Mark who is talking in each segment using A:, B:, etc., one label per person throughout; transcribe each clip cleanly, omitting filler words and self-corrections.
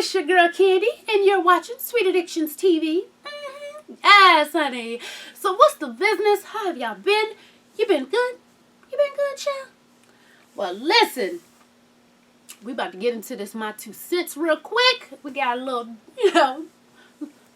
A: it's your girl Candy, and you're watching Sweet Addictions TV. Yes, honey. So what's the business? How have y'all been? You been good? You been good, child? Well, listen. We about to get into this my 2 cents real quick. We got a little,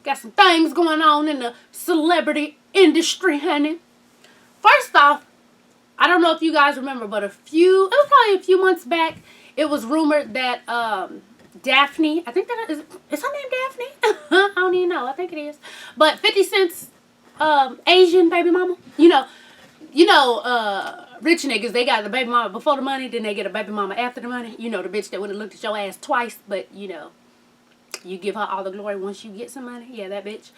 A: got some things going on in the celebrity industry, honey. First off, I don't know if you guys remember, but it was probably a few months back, it was rumored that Daphne, I think that is her name Daphne? I don't even know. I think it is. But 50 Cent's Asian baby mama. Rich niggas, they got the baby mama before the money, then they get a baby mama after the money. You know, the bitch that wouldn't have looked at your ass twice, but you give her all the glory once you get some money. Yeah, that bitch.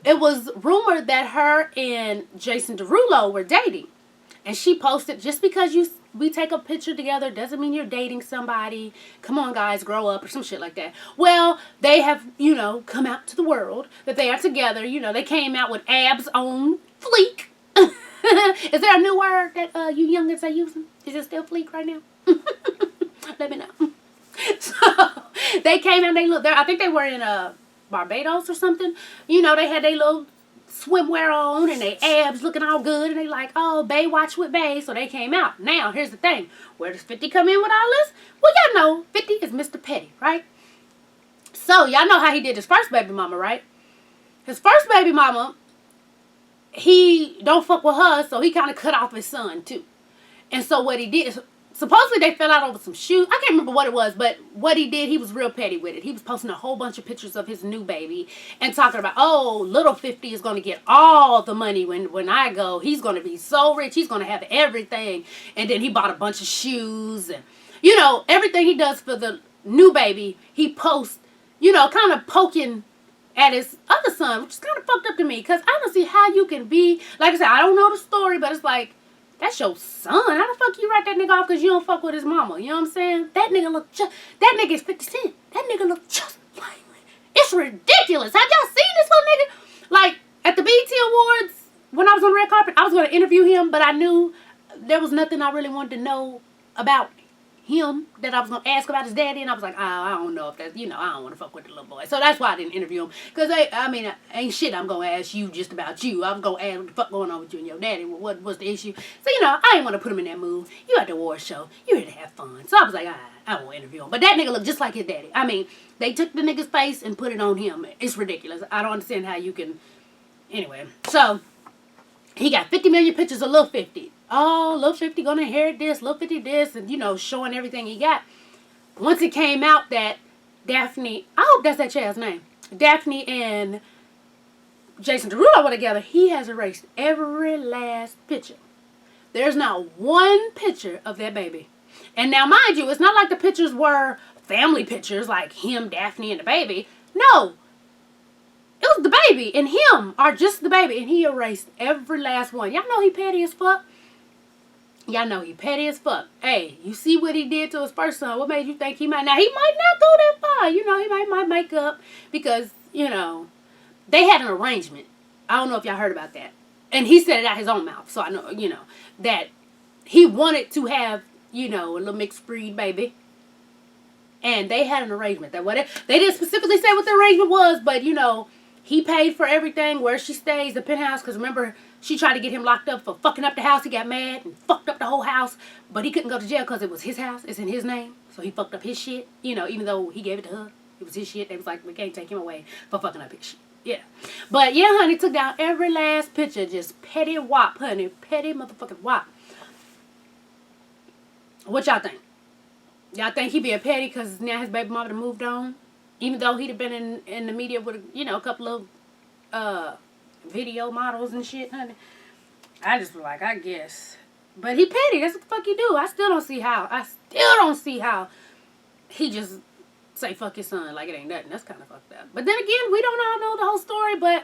A: It was rumored that her and Jason Derulo were dating. And she posted, just because we take a picture together doesn't mean you're dating somebody. Come on, guys, grow up, or some shit like that. Well, they have, come out to the world that they are together. They came out with abs on fleek. Is there a new word that you youngins are using? Is it still fleek right now? Let me know. So, they came out, they looked there. I think they were in Barbados or something. They had their little swimwear on and their abs looking all good, and they like, oh, Bae watch with Bae, so they came out. Now, here's the thing. Where does 50 come in with all this? Well, y'all know 50 is Mr. Petty, right? So, y'all know how he did his first baby mama, right? His first baby mama, he don't fuck with her, so he kind of cut off his son, too. And so what he did is, supposedly they fell out over some shoes. I can't remember what it was, but what he did, he was real petty with it. He was posting a whole bunch of pictures of his new baby and talking about, oh, little 50 is going to get all the money when I go. He's going to be so rich. He's going to have everything. And then he bought a bunch of shoes and, everything he does for the new baby, he posts, kind of poking at his other son, which is kind of fucked up to me, because I don't see how you can be, like I said, I don't know the story, but it's like, that's your son. How the fuck you write that nigga off because you don't fuck with his mama? You know what I'm saying? That nigga is 50 Cent. That nigga look just like, it's ridiculous. Have y'all seen this little nigga? Like, at the BET Awards, when I was on the red carpet, I was going to interview him, but I knew there was nothing I really wanted to know about him that I was going to ask about his daddy, and I was like, oh, I don't know if that's, I don't want to fuck with the little boy. So that's why I didn't interview him, because ain't shit I'm going to ask you just about you. I'm going to ask what the fuck going on with you and your daddy. What's the issue? So, I didn't want to put him in that mood. You at the award show. You here to have fun. So I was like, I won't interview him. But that nigga looked just like his daddy. They took the nigga's face and put it on him. It's ridiculous. I don't understand how you can, anyway. So, he got 50 million pictures of Lil 50. Oh, Lil 50 gonna inherit this, Lil 50 this, and, showing everything he got. Once it came out that Daphne, I hope that's that child's name, Daphne and Jason Derulo were together, he has erased every last picture. There's not one picture of that baby. And now, mind you, it's not like the pictures were family pictures, like him, Daphne, and the baby. No. It was the baby and him are just the baby, and he erased every last one. Y'all know he petty as fuck. Y'all know he petty as fuck. Hey, you see what he did to his first son. What made you think he might? Now, he might not go that far. He might make up because, they had an arrangement. I don't know if y'all heard about that. And he said it out his own mouth. So I know, that he wanted to have, a little mixed breed baby. And they had an arrangement. They didn't specifically say what the arrangement was, but, he paid for everything, where she stays, the penthouse, because remember, she tried to get him locked up for fucking up the house. He got mad and fucked up the whole house, but he couldn't go to jail because it was his house. It's in his name, so he fucked up his shit. Even though he gave it to her, it was his shit. They was like, we can't take him away for fucking up his shit. Yeah. But yeah, honey, took down every last picture. Just petty wop, honey. Petty motherfucking wop. What y'all think? Y'all think he being petty because now his baby mama moved on? Even though he'd have been in the media with, a couple of video models and shit, honey. I just was like, I guess. But he petty. That's what the fuck he do. I still don't see how he just say fuck his son like it ain't nothing. That's kind of fucked up. But then again, we don't all know the whole story, but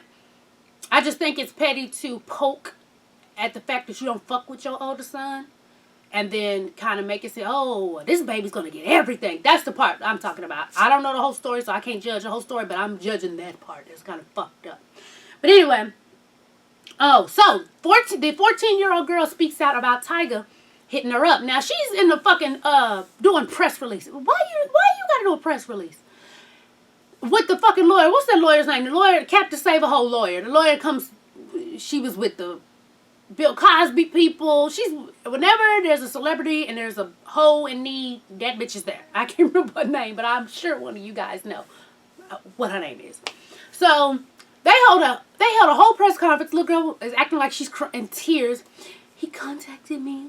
A: I just think it's petty to poke at the fact that you don't fuck with your older son and then kind of make it say, oh, this baby's going to get everything. That's the part I'm talking about. I don't know the whole story, so I can't judge the whole story, but I'm judging that part. It's kind of fucked up. But anyway, the 14-year-old girl speaks out about Tyga hitting her up. Now she's in the fucking doing press release. Why you gotta do a press release? With the fucking lawyer. What's that lawyer's name? The lawyer, Captain Save-A-Hole lawyer. The lawyer comes, she was with the Bill Cosby people. Whenever there's a celebrity and there's a hoe in need, that bitch is there. I can't remember her name, but I'm sure one of you guys know what her name is. So they held a whole press conference. Look, girl is acting like she's in tears. He contacted me,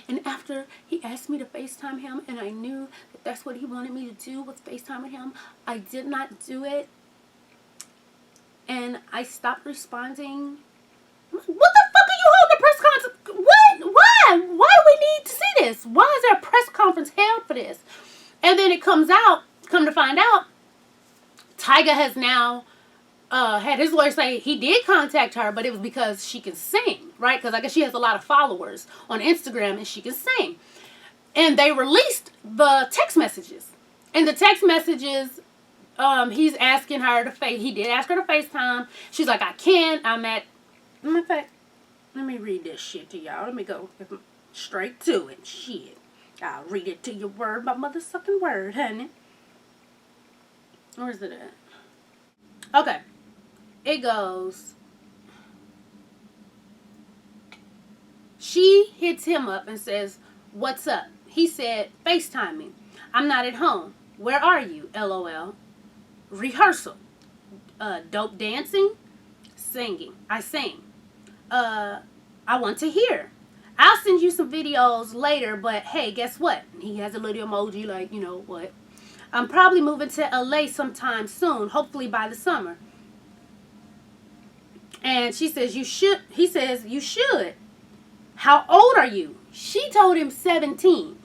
A: and after he asked me to FaceTime him, and I knew that that's what he wanted me to do was FaceTime with him, I did not do it, and I stopped responding. What the fuck are you holding a press conference? What? Why? Why do we need to see this? Why is there a press conference held for this? And then it come to find out, Tyga has now had his lawyer say he did contact her, but it was because she can sing, right? Because I guess she has a lot of followers on Instagram and she can sing. And they released the text messages. And the text messages, he's asking her he did ask her to FaceTime. She's like, I can't. In fact, let me read this shit to y'all. Let me go straight to it. Shit. I'll read it to you word by motherfucking word, honey. Where's it at? Okay. It goes, she hits him up and says, what's up? He said, FaceTime me. I'm not at home. Where are you? LOL. Rehearsal. Dope dancing. Singing. I sing. I want to hear. I'll send you some videos later, but hey, guess what? He has a little emoji like, you know what? I'm probably moving to LA sometime soon, hopefully by the summer. And she says, you should. He says, you should. How old are you? She told him 17.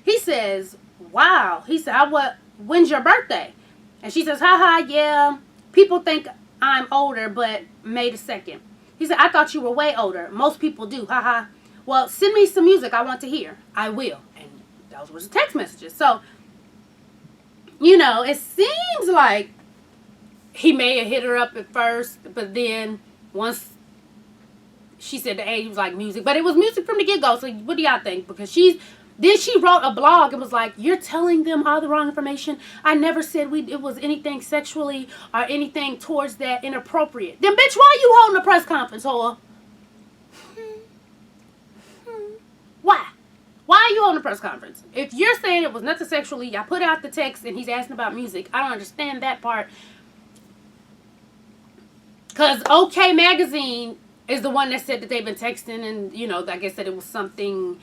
A: He says, wow. He said, when's your birthday? And she says, haha, yeah. People think I'm older, but May the 2nd. He said, I thought you were way older. Most people do, haha. Well, send me some music I want to hear. I will. And those were the text messages. So, you know, it seems like he may have hit her up at first, but then once she said the age, he was like music. But it was music from the get-go. So what do y'all think? Because she wrote a blog and was like, you're telling them all the wrong information. I never said it was anything sexually or anything towards that inappropriate. Then, bitch, why are you holding a press conference, whore? Why? Why are you holding a press conference? If you're saying it was nothing sexually, y'all put out the text and he's asking about music. I don't understand that part. Because OK Magazine is the one that said that they've been texting and, you know, I guess that it was something,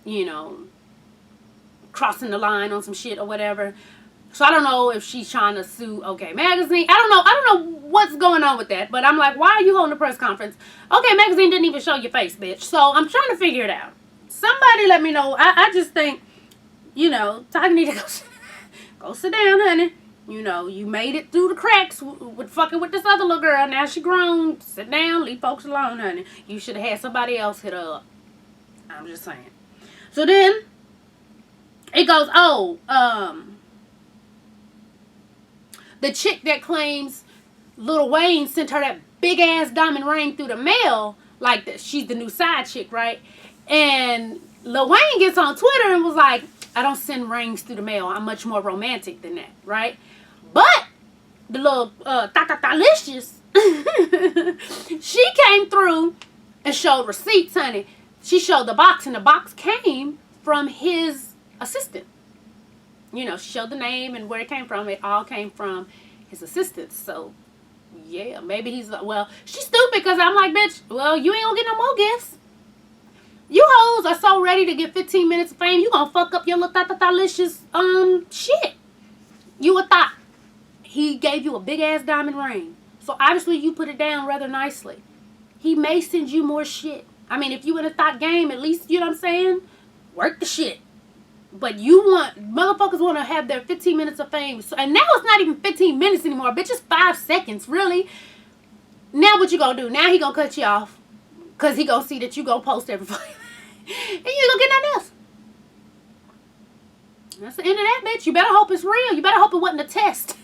A: you know, crossing the line on some shit or whatever. So I don't know if she's trying to sue OK Magazine. I don't know what's going on with that. But I'm like, why are you holding a press conference? OK Magazine didn't even show your face, bitch. So I'm trying to figure it out. Somebody let me know. I just think, you know, Tyga need to go sit down, honey. You know, you made it through the cracks with fucking with this other little girl. Now she grown. Sit down. Leave folks alone, honey. You should have had somebody else hit her up. I'm just saying. So then, it goes, the chick that claims Lil Wayne sent her that big-ass diamond ring through the mail, like that she's the new side chick, right? And Lil Wayne gets on Twitter and was like, I don't send rings through the mail. I'm much more romantic than that, right? But the little Licious, she came through and showed receipts, honey. She showed the box, and the box came from his assistant. You know, she showed the name and where it came from. It all came from his assistant. So, yeah, maybe he's like, well, she's stupid because I'm like, bitch, well, you ain't gonna get no more gifts. You hoes are so ready to get 15 minutes of fame, you gonna fuck up your little Licious shit. You would thought he gave you a big ass diamond ring. So obviously you put it down rather nicely. He may send you more shit. I mean, if you in a thought game, at least, you know what I'm saying? Work the shit. But motherfuckers want to have their 15 minutes of fame. So, and now it's not even 15 minutes anymore, bitch. It's 5 seconds, really. Now what you gonna do? Now he gonna cut you off. Because he gonna see that you gonna post everything. And you gonna get nothing else. That's the end of that, bitch. You better hope it's real. You better hope it wasn't a test.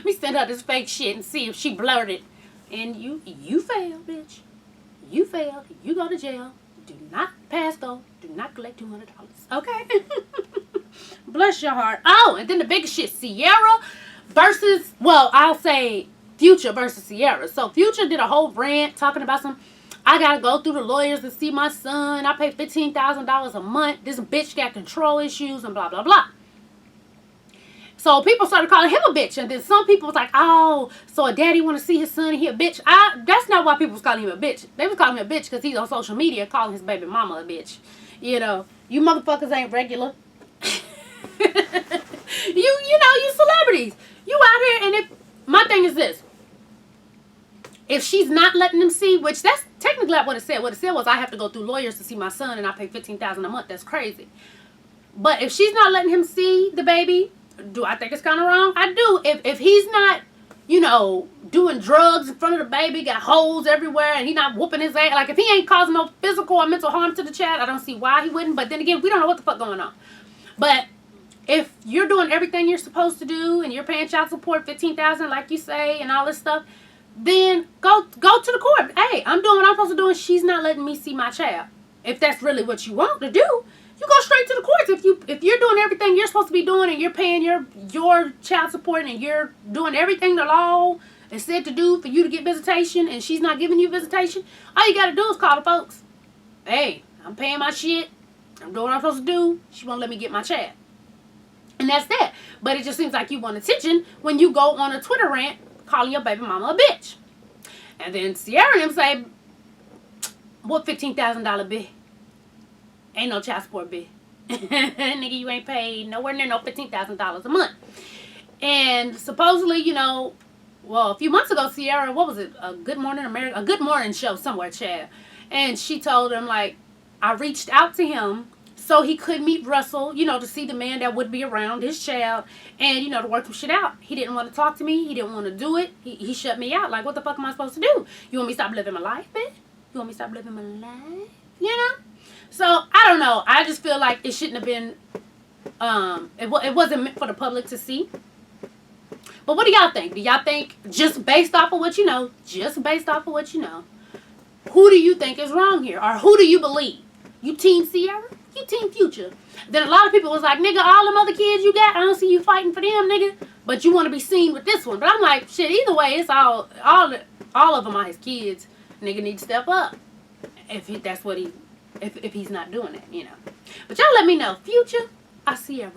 A: We send her this fake shit and see if she blurted. And you failed, bitch. You failed. You go to jail. Do not pass go. Do not collect $200. Okay? Bless your heart. Oh, and then the biggest shit, Ciara versus, well, I'll say Future versus Ciara. So Future did a whole rant talking about I gotta go through the lawyers to see my son. I pay $15,000 a month. This bitch got control issues and blah, blah, blah. So people started calling him a bitch. And then some people was like, oh, so a daddy want to see his son and he a bitch. That's not why people was calling him a bitch. They was calling him a bitch because he's on social media calling his baby mama a bitch. You know, you motherfuckers ain't regular. you celebrities. You out here, and my thing is this. If she's not letting them see, which that's technically not what it said. What it said was I have to go through lawyers to see my son and I pay $15,000 a month. That's crazy. But if she's not letting him see the baby, do I think it's kind of wrong? I do. If he's not, doing drugs in front of the baby, got holes everywhere, and he not whooping his ass. Like, if he ain't causing no physical or mental harm to the child, I don't see why he wouldn't. But then again, we don't know what the fuck going on. But if you're doing everything you're supposed to do and you're paying child support, $15,000 like you say, and all this stuff, then go to the court. Hey, I'm doing what I'm supposed to do, and she's not letting me see my child. If that's really what you want to do, you go straight to the courts. If you're doing everything you're supposed to be doing, and you're paying your child support, and you're doing everything the law is said to do for you to get visitation, and she's not giving you visitation, all you got to do is call the folks. Hey, I'm paying my shit. I'm doing what I'm supposed to do. She won't let me get my child. And that's that. But it just seems like you want attention when you go on a Twitter rant calling your baby mama a bitch. And then Ciara and them say, what $15,000 be? Ain't no child support be. Nigga, you ain't paid nowhere near no $15,000 a month. And supposedly, a few months ago, Ciara, what was it? A Good Morning America, a Good Morning show somewhere, Chad. And she told him, like, I reached out to him so he could meet Russell, to see the man that would be around his child and, to work some shit out. He didn't want to talk to me. He didn't want to do it. He shut me out. Like, what the fuck am I supposed to do? You want me to stop living my life, bitch? You want me to stop living my life? So, I don't know. I just feel like it shouldn't have been, it wasn't meant for the public to see. But what do y'all think? Do y'all think, just based off of what you know, who do you think is wrong here? Or who do you believe? You team Ciara? You team Future? Then a lot of people was like, nigga, all them other kids you got, I don't see you fighting for them, nigga. But you want to be seen with this one. But I'm like, shit, either way, it's all of them are his kids. Nigga need to step up. If he's not doing that, But y'all let me know, Future or Ciara,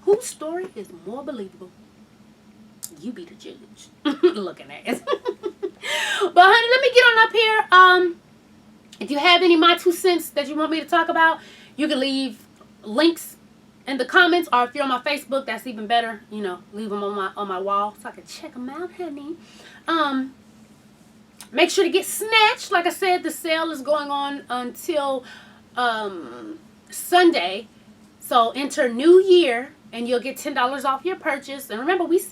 A: whose story is more believable? You be the judge. Looking at it. But honey, let me get on up here. If you have any my 2 cents that you want me to talk about, you can leave links in the comments, or if you're on my Facebook, that's even better. Leave them on my wall so I can check them out, honey. Make sure to get Snatched. Like I said, the sale is going on until Sunday. So enter New Year and you'll get $10 off your purchase. And remember, we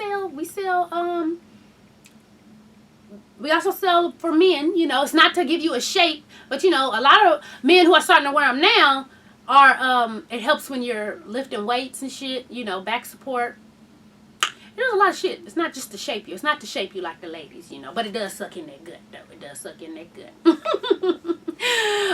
A: also sell for men. It's not to give you a shape, but a lot of men who are starting to wear them now are it helps when you're lifting weights and shit, back support. There's a lot of shit. It's not just to shape you. It's not to shape you like the ladies, but it does suck in that gut, though. It does suck in that gut.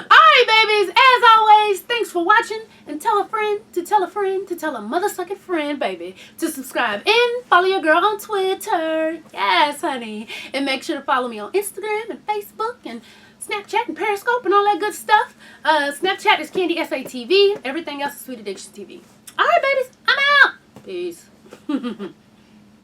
A: Alright, babies. As always, thanks for watching. And tell a friend to tell a friend to tell a mother-sucking friend, baby, to subscribe and follow your girl on Twitter. Yes, honey. And make sure to follow me on Instagram and Facebook and Snapchat and Periscope and all that good stuff. Snapchat is Candy SATV. Everything else is Sweet Addiction TV. Alright, babies. I'm out. Peace.